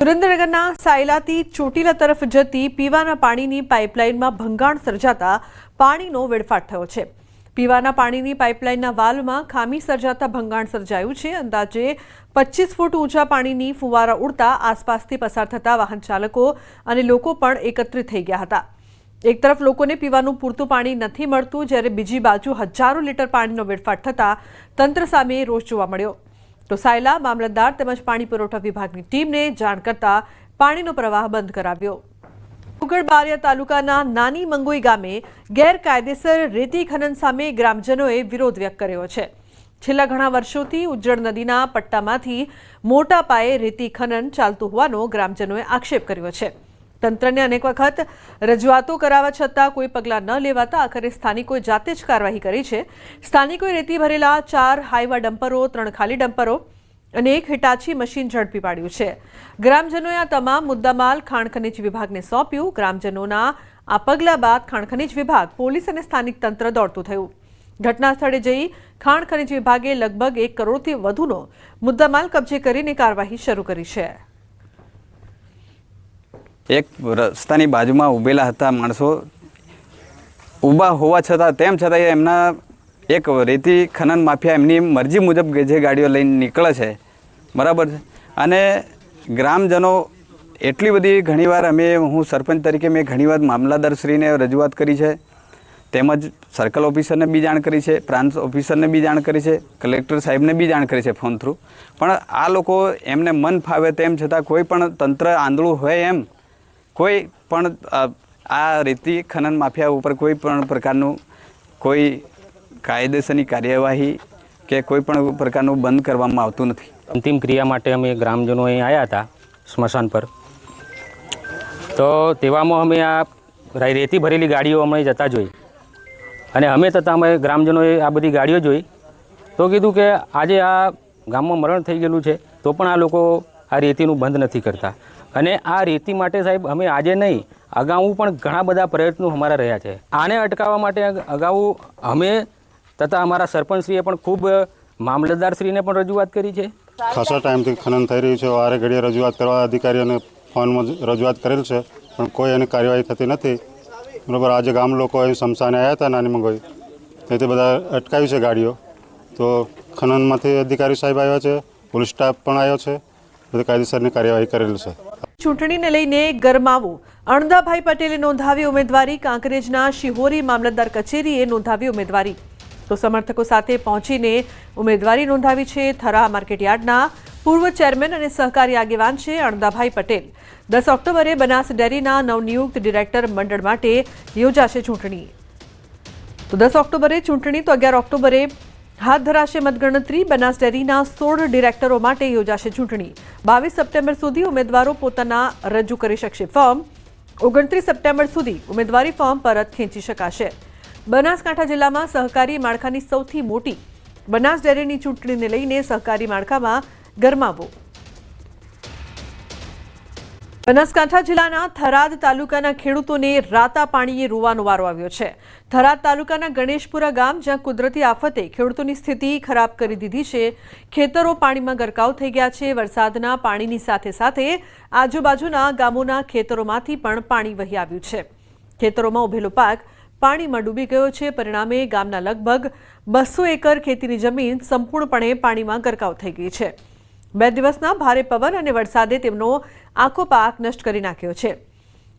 સુરેન્દ્રનગરના સાયલાથી ચોટીલા તરફ જતી પીવાના પાણીની પાઇપલાઇનમાં ભંગાણ સર્જાતા પાણીનો વેડફાટ થયો છે। પીવાના પાણીની પાઇપલાઇનના વાલ્વમાં ખામી સર્જાતા ભંગાણ સર્જાયું છે। અંદાજે 25 ફૂટ ઊંચા પાણીની ફુવારા ઉડતા આસપાસથી પસાર થતા વાહન ચાલકો અને લોકો પણ એકત્રિત થઈ ગયા હતા। એક તરફ લોકોને પીવાનું પૂરતું પાણી નથી મળતું, જ્યારે બીજી બાજુ હજારો લીટર પાણીનો વેડફાટ થતા તંત્ર સામે રોષ જોવા મળ્યો। તો સાયલા મામલતદાર તેમજ પાણી પુરવઠા વિભાગની ટીમને જાણ કરતા પાણીનો પ્રવાહ બંધ કરાવ્યો। ઉગડબારિયા તાલુકાના નાની મંગોઈ ગામે ગેરકાયદેસર રેતી ખનન સામે ગ્રામજનોએ વિરોધ વ્યક્ત કર્યો છે। છેલ્લા ઘણા વર્ષોથી ઉજ્જડ નદીના પટ્ટામાંથી મોટા પાયે રેતી ખનન ચાલતું હોવાનો ગ્રામજનોએ આક્ષેપ કર્યો છે। તંત્રને અનેક વખત રજૂઆતો કરાવવા છતાં કોઈ પગલાં ન લેવાતા આખરે સ્થાનિકોએ જાતે જ કાર્યવાહી કરી છે। સ્થાનિકોએ રેતી ભરેલા 4 હાઈવા ડમ્પરો, 3 ખાલી ડમ્પરો અને 1 હિટાચી મશીન ઝડપી પાડ્યું છે। ગ્રામજનોએ આ તમામ મુદ્દામાલ ખાણ ખનીજ વિભાગને સોંપ્યું। ગ્રામજનોના આ પગલાં બાદ ખાણ ખનીજ વિભાગ, પોલીસ અને સ્થાનિક તંત્ર દોડતું થયું। ઘટના સ્થળે જઈ ખાણ ખનીજ વિભાગે લગભગ 1 કરોડથી વધુનો મુદ્દામાલ કબજે કરીને કાર્યવાહી શરૂ કરી છે। એક રસ્તાની બાજુમાં ઊભેલા હતા માણસો, ઊભા હોવા છતાં તેમ છતાં એમના એક રેતી ખનન માફિયા એમની મરજી મુજબ જે ગાડીઓ લઈને નીકળે છે, બરાબર છે। અને ગ્રામજનો એટલી બધી ઘણીવાર હું સરપંચ તરીકે મેં ઘણીવાર મામલતદારશ્રીને રજૂઆત કરી છે, તેમજ સર્કલ ઓફિસરને બી જાણ કરી છે, પ્રાંત ઓફિસરને બી જાણ કરી છે, કલેક્ટર સાહેબને બી જાણ કરી છે ફોન થ્રુ। પણ આ લોકો એમને મન ફાવે તેમ છતાં કોઈ પણ તંત્ર આંધળું હોય એમ કોઈ પણ આ રેતી ખનન માફિયા ઉપર કોઈ પણ પ્રકારનું કોઈ કાયદેસરની કાર્યવાહી કે કોઈ પણ પ્રકારનું બંધ કરવામાં આવતું નથી। અંતિમ ક્રિયા માટે અમે ગ્રામજનો અહીં આવ્યા હતા સ્મશાન પર, તો તેવામાં અમે આ રેતી ભરેલી ગાડીઓ અમે જતા જોઈ અને અમે થતાં અમે ગ્રામજનોએ આ બધી ગાડીઓ જોઈ તો કીધું કે આજે આ ગામમાં મરણ થઈ ગયેલું છે તો પણ આ લોકો આ રેતીનું બંધ નથી કરતા। અને આ રેતી માટે સાહેબ અમે આજે નહીં, અગાઉ પણ ઘણા બધા પ્રયત્નો અમારા રહ્યા છે। આને અટકાવવા માટે અગાઉ અમે તથા અમારા સરપંચશ્રીએ પણ ખૂબ મામલતદારશ્રીને પણ રજૂઆત કરી છે। ખાસા ટાઈમથી ખનન થઈ રહ્યું છે, વારે ઘડીએ રજૂઆત કરવા અધિકારીઓને ફોનમાં રજૂઆત કરેલ છે, પણ કોઈ એની કાર્યવાહી થતી નથી, બરાબર। આજે ગામ લોકો અહીં શમશાને આવ્યા હતા નાની મંગોઈ, તેથી બધા અટકાવી છે ગાડીઓ। તો ખનનમાંથી અધિકારી સાહેબ આવ્યા છે, પોલીસ સ્ટાફ પણ આવ્યો છે, બધી કાયદેસરની કાર્યવાહી કરેલ છે। ચૂંટણીને લઈને ગરમાવો, અણદાભાઈ પટેલે નોંધાવી ઉમેદવારી। કાંકરેજના શિહોરી મામલતદાર કચેરીએ નોંધાવી ઉમેદવારી, તો સમર્થકો સાથે પહોંચીને ઉમેદવારી નોંધાવી છે। થરા માર્કેટયાર્ડના પૂર્વ ચેરમેન અને સહકારી આગેવાન છે અણદાભાઈ પટેલ। 10 ઓક્ટોબરે બનાસ ડેરીના નવનિયુક્ત ડિરેક્ટર મંડળ માટે યોજાશે ચૂંટણી। તો 10 ઓક્ટોબરે ચૂંટણી, તો 11 ઓક્ટોબરે હાથ ધરાશે મતગણતરી। બનાસ ડેરીના 16 ડિરેક્ટરો માટે યોજાશે ચૂંટણી। 22 સપ્ટેમ્બર સુધી ઉમેદવારો પોતાના રજૂ કરી શકશે ફોર્મ। 29 સપ્ટેમ્બર સુધી ઉમેદવારી ફોર્મ પરત ખેંચી શકાશે। બનાસકાંઠા જિલ્લામાં સહકારી માળખાની સૌથી મોટી બનાસ ડેરીની ચૂંટણીને લઈને સહકારી માળખામાં ગરમાવો। બનાસકાંઠા જિલ્લાના થરાદ તાલુકાના ખેડૂતોને રાતા પાણીએ રોવાનો વારો આવ્યો છે। થરાદ તાલુકાના ગણેશપુરા ગામ, જ્યાં કુદરતી આફતે ખેડૂતોની સ્થિતિ ખરાબ કરી દીધી છે। ખેતરો પાણીમાં ગરકાવ થઈ ગયા છે। વરસાદના પાણીની સાથે સાથે આજુબાજુના ગામોના ખેતરોમાંથી પણ પાણી વહી આવ્યું છે। ખેતરોમાં ઉભેલો પાક પાણીમાં ડૂબી ગયો છે। પરિણામે ગામના લગભગ 200 એકર ખેતીની જમીન સંપૂર્ણપણે પાણીમાં ગરકાવ થઈ ગઈ છે। 2 દિવસના ભારે પવન અને વરસાદે તેમનો આખો પાક નષ્ટ કરી નાખ્યો છે।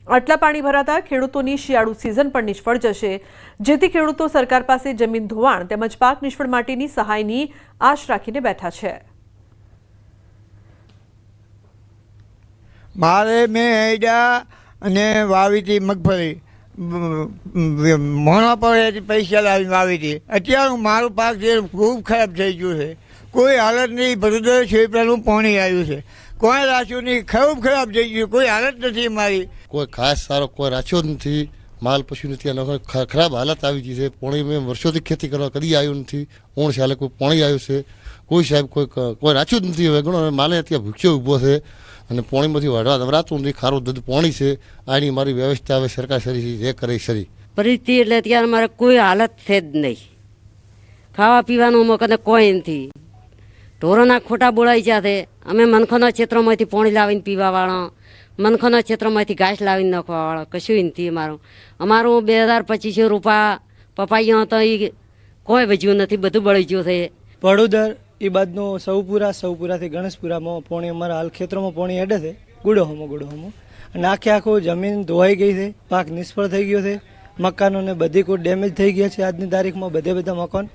આટલા પાણી ભરાતા ખેડૂતોની શિયાળુ સિઝન પણ નિષ્ફળ જશે, જેથી ખેડૂતો સરકાર પાસે જમીન ધોવાણ તેમજ પાક નિષ્ફળ માટેની સહાયની આશ રાખીને બેઠા છે। મારે મેં હેડા અને વાવીતી મગફળી, મોણા પર પૈસા લાવીને વાવીતી। અત્યારે મારું પાક જે ખૂબ ખરાબ થઈ ગયું છે, કોઈ હાલત નહીં। ભરૂચ શેપડાનું પાણી આવ્યું છે, કોઈ રાખ્યું નહીં, ખૂબ ખરાબ થઈ ગયું, કોઈ હાલત નથી મારી। કોઈ ખાસ સારો કોઈ રાખ્યો નથી, માલ પશુ નથી, અને ખરાબ હાલત આવી ગઈ છે। પાણી મેં વર્ષોથી ખેતી કરવા કદી આવ્યું નથી, 9 સાલે કોઈ પાણી આવ્યું છે, કોઈ સાહેબ કોઈ રાખ્યું જ નથી। હવે ઘણો માલે અત્યારે ભૂખ્યો ઊભો છે અને પાણીમાંથી વરાતું નથી, ખારું દૂધ પાણી છે। આની મારી વ્યવસ્થા હવે સરકાર સરી જે કરે સરી પરિસ્થિતિ, એટલે અત્યારે મારે કોઈ હાલત છે જ નહીં, ખાવા પીવાનું કને કોઈ નથી। ઢોરોના ખોટા બોળાઈ ગયા છે. અમે મનખાના ક્ષેત્રમાંથી પાણી લાવીને પીવાવાળા, મનખાના ક્ષેત્રમાંથી ઘાસ લાવીને નાખવાવાળા, કશું નથી અમારું 2025 રૂપિયા પપાઈયા તો એ કોઈ વજ્યું નથી, બધું બળી ગયું છે. વડોદર એ બાદનો સૌપુરાથી ગણેશપુરામાં પાણી અમારા હાલ ખેતરોમાં પાણી હેડે છે, ગુડો હમો અને આખું જમીન ધોવાઈ ગઈ છે, પાક નિષ્ફળ થઈ ગયો છે, મકાનોને બધી કોઈ ડેમેજ થઈ ગયા છે આજની તારીખમાં બધા મકાન.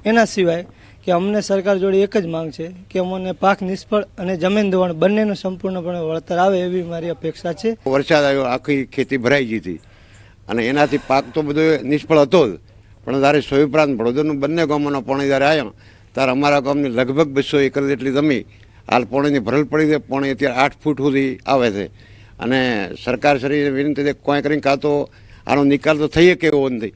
એના સિવાય કે અમને સરકાર જોડે એક જ માંગ છે કે અમને પાક નિષ્ફળ અને જમીન ધોવાણ બંનેનું સંપૂર્ણપણે વળતર આવે એવી મારી અપેક્ષા છે. વરસાદ આવ્યો, આખી ખેતી ભરાઈ ગઈ હતી અને એનાથી પાક તો બધો નિષ્ફળ હતો જ, પણ જ્યારે સોયપરાંત ભડોદરનું બંને ગામોના પાણી જ્યારે આવ્યા ત્યારે અમારા ગામની લગભગ 200 એકર જેટલી જમીન હાલ પાણીની ભરલ પડી છે. પાણી અત્યારે 8 ફૂટ સુધી આવે છે અને સરકાર શ્રીને વિનંતી છે કોઈ કરીને કાં તો આનો નિકાલ તો થઈ શકે એવો નથી.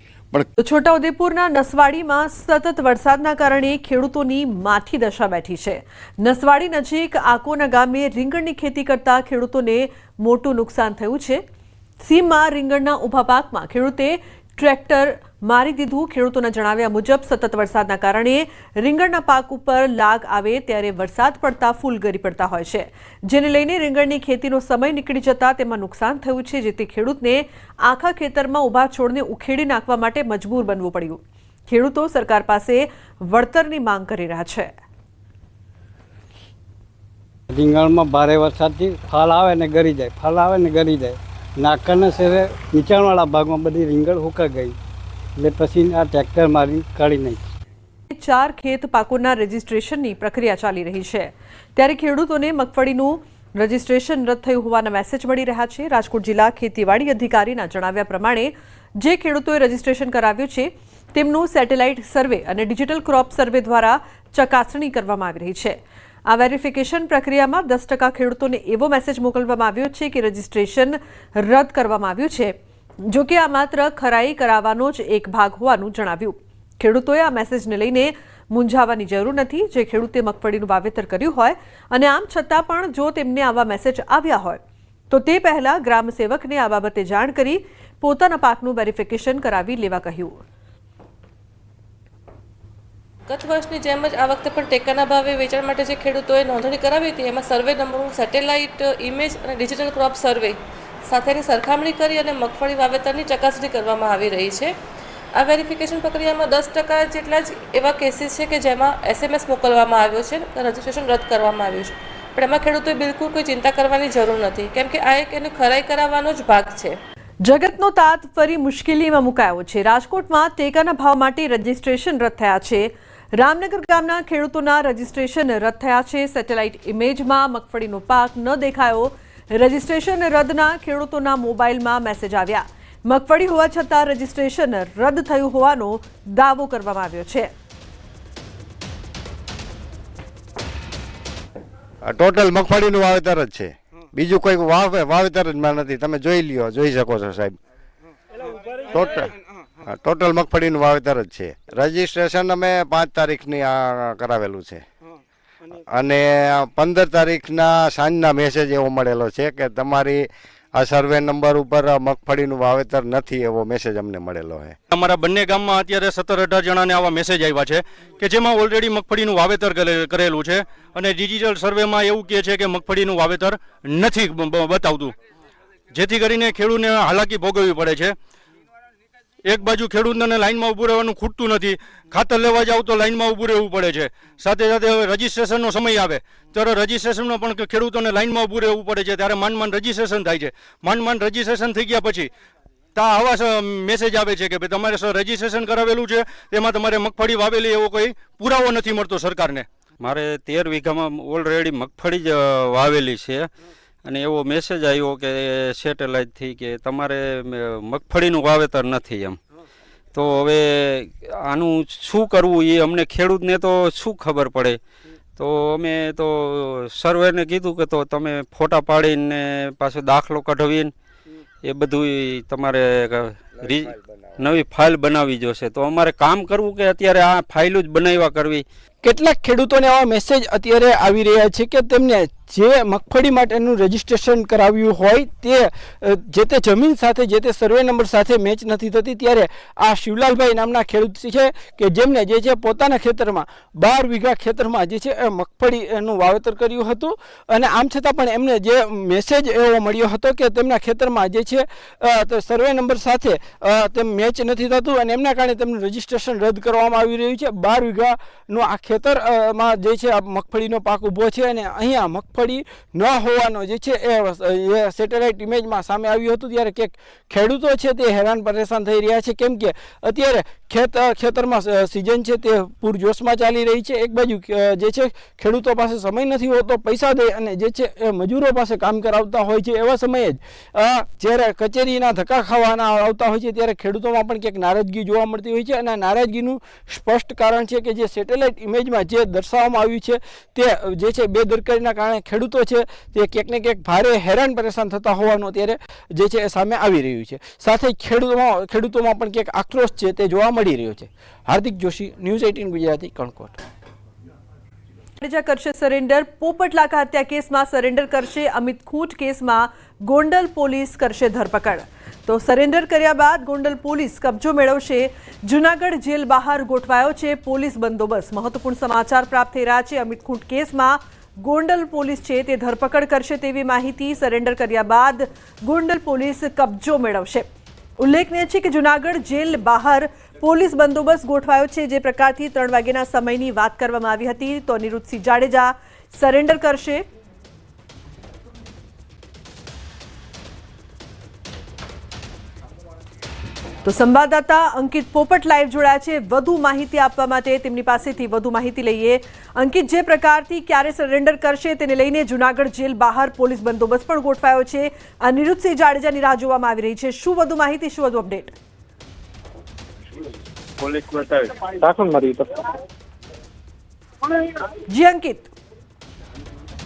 તો છોટાઉદેપુરના નસવાડીમાં સતત વરસાદના કારણે ખેડૂતોની માઠી દશા બેઠી છે. નસવાડી નજીક આકોના ગામે રીંગણની ખેતી કરતા ખેડૂતોને મોટું નુકસાન થયું છે. સીમમાં રીંગણના ઊભા પાકમાં ખેડૂતે ટ્રેક્ટર મારી દીધું. ખેડૂતોના જણાવ્યા મુજબ સતત વરસાદના કારણે રીંગણના પાક ઉપર લાગ આવે ત્યારે વરસાદ પડતા ફૂલ ગરી પડતા હોય છે, જેને લઈને રીંગણની ખેતીનો સમય નીકળી જતા તેમાં નુકસાન થયું છે, જેથી ખેડૂતને આખા ખેતરમાં ઊભા છોડને ઉખેડી નાખવા માટે મજબૂર બનવું પડ્યું. ખેડૂતો સરકાર પાસે વળતરની માંગ કરી રહ્યા છે. રીંગણમાં ભારે વરસાદથી ફાલ આવે ને ગરી જાય, નાકાના શેરે નીચાણવાળા ભાગમાં બધી રીંગણ હુકાઈ ગઈ એટલે પછી આ ટ્રેક્ટર મારી કાઢી નાખી. 4 ખેત પાકોના રજીસ્ટ્રેશનની પ્રક્રિયા ચાલી રહી છે, ત્યારે ખેડૂતોને મગફળીનું રજીસ્ટ્રેશન રદ થયું હોવાના મેસેજ મળી રહ્યા છે. રાજકોટ જિલ્લા ખેતીવાડી અધિકારીના જણાવ્યા પ્રમાણે જે ખેડૂતોએ રજીસ્ટ્રેશન કરાવ્યું છે તેમનું સેટેલાઇટ સર્વે અને ડિજિટલ ક્રોપ સર્વે દ્વારા ચકાસણી કરવામાં આવી રહી છે. આ વેરિફિકેશન પ્રક્રિયામાં 10% ખેડૂતોને એવો મેસેજ મોકલવામાં આવ્યો છે કે રજીસ્ટ્રેશન રદ કરવામાં આવ્યું છે. જો કે આ માત્ર ખરાઈ કરાવવાનો જ એક ભાગ હોવાનું જણાવ્યું. ખેડૂતોએ આ મેસેજને લઈને મૂંઝાવાની જરૂર નથી. જે ખેડૂતે મગફળીનું વાવેતર કર્યું હોય અને આમ છતાં પણ જો તેમને આવા મેસેજ આવ્યા હોય તો તે પહેલા ગ્રામ સેવકને આ બાબતે જાણ કરી પોતાના પાકનું વેરિફિકેશન કરાવી લેવા કહ્યું. ગત વર્ષની જેમ જ આ વખતે પણ ટેકાના ભાવે વેચાણ માટે જે ખેડૂતોએ નોંધણી કરાવી હતી એમાં સર્વે નંબરનું સેટેલાઇટ ઇમેજ અને ડિજિટલ ક્રોપ સર્વે સાથેની સરખામણી કરી અને મગફળી વાવેતરની ચકાસણી કરવામાં આવી રહી છે. આ વેરિફિકેશન પ્રક્રિયામાં 10% જેટલા જ એવા કેસીસ છે કે જેમાં SMS મોકલવામાં આવ્યો છે, રજીસ્ટ્રેશન રદ કરવામાં આવ્યું છે, પણ એમાં ખેડૂતોએ બિલકુલ કોઈ ચિંતા કરવાની જરૂર નથી, કેમ કે આ એક એની ખરાઈ કરાવવાનો જ ભાગ છે. જગતનો તાત ફરી મુશ્કેલીમાં મુકાયો છે. રાજકોટમાં ટેકાના ભાવ માટે રજીસ્ટ્રેશન રદ થયા છે. રામનગર ગામના ખેડૂતોના રજીસ્ટ્રેશન રદ થયા છે. સેટેલાઇટ ઇમેજમાં મગફળીનો પાક ન દેખાયો. રજીસ્ટ્રેશન રદના ખેડૂતોના મોબાઈલમાં મેસેજ આવ્યા. મગફળી હોવા છતાં રજીસ્ટ્રેશન રદ થયું હોવાનો દાવો કરવામાં આવ્યો છે. ટોટલ મગફળીનું વાવેતર જ છે, બીજું કોઈ વાવેતર જ નથી. તમે જોઈ શકો છો સાહેબ, ટોટલ મગફળીનું વાવેતર જ છે. રજીસ્ટ્રેશન અમે 5 તારીખની આ કરાવેલું છે અને 15 તારીખના સાંજના મેસેજ એવો મળેલો છે કે તમારી આ સર્વે નંબર ઉપર મગફળીનું વાવેતર નથી, એવો મેસેજ અમને મળેલો છે. અમારા બંને ગામમાં અત્યારે 17-18 જણાને આવા મેસેજ આવ્યા છે કે જેમાં ઓલરેડી મગફળીનું વાવેતર કરેલું છે અને ડિજિટલ સર્વેમાં એવું કહે છે કે મગફળીનું વાવેતર નથી બતાવતું, જેથી કરીને ખેડૂતને હાલાકી ભોગવવી પડે છે. એક બાજુ ખેડૂતને લાઇનમાં ઊભું રહેવાનું ખૂટતું નથી, ખાતર લેવા જાવ તો લાઇનમાં ઊભું રહેવું પડે છે. સાથે સાથે રજીસ્ટ્રેશનનો સમય આવે ત્યારે રજીસ્ટ્રેશનમાં પણ ખેડૂતોને લાઇનમાં ઊભું રહેવું પડે છે. ત્યારે માંડ રજીસ્ટ્રેશન થાય છે. માંડ રજીસ્ટ્રેશન થઈ ગયા પછી આવા મેસેજ આવે છે કે ભાઈ તમારે રજીસ્ટ્રેશન કરાવેલું છે, તેમાં તમારે મગફળી વાવેલી એવો કોઈ પુરાવો નથી મળતો સરકારને. મારે 13 વીઘામાં ઓલરેડી મગફળી જ વાવેલી છે અને એવો મેસેજ આવ્યો કે સેટેલાઇટથી કે તમારે મગફળીનું વાવેતર નથી એમ. તો હવે આનું શું કરવું એ અમને ખેડૂતને તો શું ખબર પડે. તો અમે તો સર્વેને કીધું કે તો તમે ફોટા પાડીને પાછો દાખલો કઢાવીને એ બધું તમારે નવી ફાઇલ બનાવવી જોશે. તો અમારે કામ કરવું કે અત્યારે આ ફાઇલો જ બનાવ્યા કરવી? કેટલાક ખેડૂતોને આવા મેસેજ અત્યારે આવી રહ્યા છે કે તેમને જે મગફળી માટેનું રજીસ્ટ્રેશન કરાવ્યું હોય તે જે તે જમીન સાથે જે તે સર્વે નંબર સાથે મેચ નથી થતી. ત્યારે આ શિવલાલભાઈ નામના ખેડૂત છે કે જેમને જે છે પોતાના ખેતરમાં 12 વીઘા ખેતરમાં જે છે મગફળીનું વાવેતર કર્યું હતું અને આમ છતાં પણ એમને જે મેસેજ એવો મળ્યો હતો કે તેમના ખેતરમાં જે છે સર્વે નંબર સાથે તેમ મેચ નથી થતું અને એમના કારણે તેમનું રજીસ્ટ્રેશન રદ કરવામાં આવી રહ્યું છે. 12 વીઘાનું આ ખેતરમાં જે છે આ મગફળીનો પાક ઊભો છે અને અહીંયા મગફળી ન હોવાનો જે છે એ સેટેલાઇટ ઇમેજમાં સામે આવ્યું હતું. ત્યારે કે ખેડૂતો છે તે હેરાન પરેશાન થઈ રહ્યા છે, કેમ કે અત્યારે ખેતરમાં સિઝન છે તે પૂરજોશમાં ચાલી રહી છે. એક બાજુ જે છે ખેડૂતો પાસે સમય નથી હોતો પૈસા દે અને જે છે એ મજૂરો પાસે કામ કરાવતા હોય છે. એવા સમયે જ જ્યારે કચેરીના ધક્કા ખાવાના આવતા હોય છે ત્યારે ખેડૂતોમાં પણ ક્યાંક નારાજગી જોવા મળતી હોય છે અને આ નારાજગીનું સ્પષ્ટ કારણ છે કે જે સેટેલાઇટ ઇમેજમાં જે દર્શાવવામાં આવ્યું છે તે જે છે બેદરકારીના કારણે ખેડૂતો છે તે ક્યાંક ને ક્યાંક ભારે હેરાન પરેશાન થતા હોવાનું અત્યારે જે છે એ સામે આવી રહ્યું છે. સાથે ખેડૂતોમાં પણ ક્યાંક આક્રોશ છે તે જોવા મળી રહ્યો છે. હાર્દિક જોશી, ન્યૂઝ 18 ગુજરાતી, કણકોટ. જાડેજા કરશે સરેન્ડર. પોપટલાકા હત્યા કેસમાં સરેન્ડર કરશે. અમિત ખૂંટ કેસમાં ગોંડલ પોલીસ કરશે ધરપકડ. તો સરેન્ડર કર્યા બાદ ગોંડલ પોલીસ કબજો મેળવશે. જૂનાગઢ જેલ બહાર ગોઠવાયો છે પોલીસ બંદોબસ્ત. મહત્વપૂર્ણ સમાચાર પ્રાપ્ત થઈ રહ્યા છે. અમિત ખૂંટ કેસમાં ગોંડલ પોલીસ છે તે ધરપકડ કરશે તેવી માહિતી. સરેન્ડર કર્યા બાદ ગોંડલ પોલીસ કબજો મેળવશે. ઉલ્લેખનીય છે કે જૂનાગઢ જેલ બહાર પોલીસ બંદોબસ્ત ગોઠવાયો છે. જે પ્રકારથી 3 વાગ્યાના સમયની વાત કરવામાં આવી હતી તો અનિરુદ્ધસિંહ જાડેજા સરેન્ડર કરશે. તો સંવાદદાતા અંકિત પોપટ લાઈવ જોડાયા છે વધુ માહિતી આપવા માટે. તેમની પાસેથી વધુ માહિતી લઈએ. અંકિત, જે પ્રકારથી ક્યારે સરેન્ડર કરશે તેને લઈને જૂનાગઢ જેલ બહાર પોલીસ બંદોબસ્ત પણ ગોઠવાયો છે. અનિરુદ્ધસિંહ જાડેજાની રાહ જોવામાં આવી રહી છે. શું વધુ માહિતી, શું વધુ અપડેટ? જી અંકિત.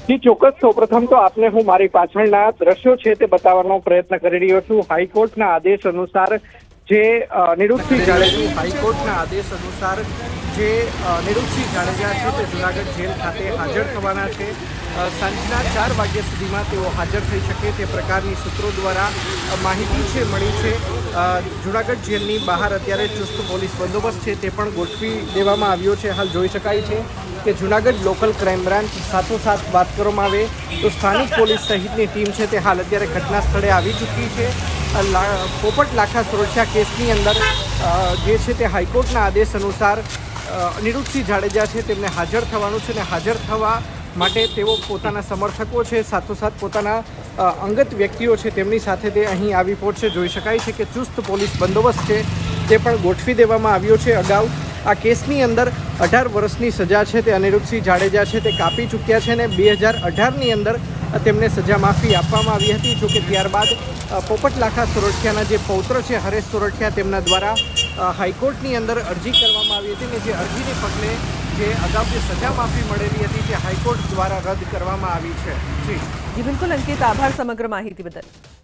જી ચોક્કસ. સૌપ્રથમ તો આપને હું મારી પાછળના દ્રશ્યો છે તે બતાવવાનો પ્રયત્ન કરી રહ્યો છું. હાઈકોર્ટના આદેશ અનુસાર જે અનિરુદ્ધસિંહ જાડેજા છે તે જૂનાગઢ જેલ ખાતે હાજર થવાના છે. સાંજના 4 વાગ્યા સુધીમાં તેઓ હાજર થઈ શકે તે પ્રકારની સૂત્રો દ્વારા માહિતી છે મળી છે. જૂનાગઢ જેલની બહાર અત્યારે ચુસ્ત પોલીસ બંદોબસ્ત છે તે પણ ગોઠવી દેવામાં આવ્યો છે. હાલ જોઈ શકાય છે કે જૂનાગઢ લોકલ ક્રાઇમ બ્રાન્ચ સાથોસાથ વાત કરવામાં આવે તો સ્થાનિક પોલીસ સહિતની ટીમ છે તે હાલ અત્યારે ઘટના સ્થળે આવી ચૂકી છે. પોપટ લાખા સુરક્ષા કેસની અંદર જે છે તે હાઈકોર્ટના આદેશ અનુસાર અનિરુદ્ધસિંહ જાડેજા છે તેમને હાજર થવાનું છે અને હાજર થવા માટે તેઓ પોતાના સમર્થકો છે સાથોસાથ પોતાના અંગત વ્યક્તિઓ છે તેમની સાથે તે અહીં આવી પહોંચશે. જોઈ શકાય છે કે ચુસ્ત પોલીસ બંદોબસ્ત છે તે પણ ગોઠવી દેવામાં આવ્યો છે. અગાઉ આ કેસની અંદર 18 વર્ષની સજા છે તે અનિરુદ્ધસિંહ જાડેજા છે તે કાપી ચૂક્યા છે અને 2018ની અંદર તેમને સજા માફી આપવામાં આવી હતી. જોકે ત્યારબાદ પોપટ લાખા સોરઠિયાના જે પૌત્ર છે હરેશ સોરઠિયા તેમના દ્વારા હાઈકોર્ટની અંદર અરજી કરવામાં આવી હતી અને જે અરજીને પગલે જે અગાઉ જે સજા માફી મળેલી હતી તે હાઈકોર્ટ દ્વારા રદ કરવામાં આવી છે. જી બિલકુલ અંકિત, આભાર સમગ્ર માહિતી બદલ.